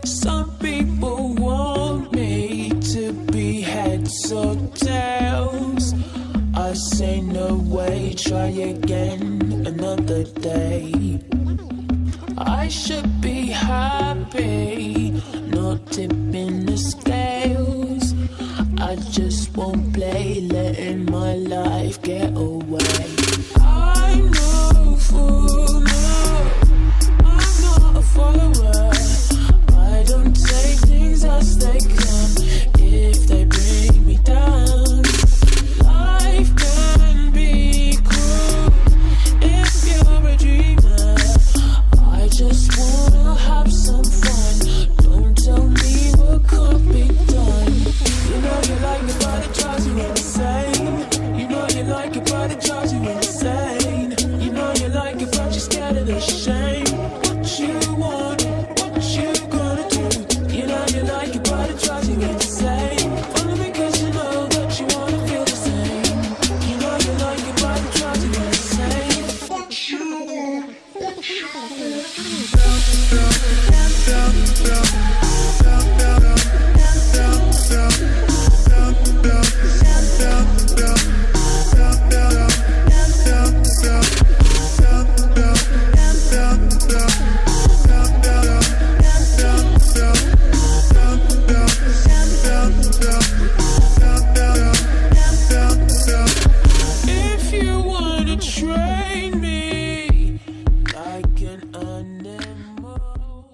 Some people want me to be heads or tails. I say no way, try again another day. I should be happy, not tipping the scales. I just won't play, letting my life get away. I'm no fool, no, I'm not a follower. I don't take things as they come if they bring me down. Life can be cruel if you're a dreamer. I just wanna have some fun. Don't tell me what can't be done. You know you like it, but it drives you insane. You know you like it, but it drives you insane. You know you like it, but you're scared of the shame. What you want, what you gonna do? You know you like it, but it drives you insane. Only because you know that you wanna feel the same. You know you like it, but it drives you insane. What you want, what you if you wanna train me like an animal.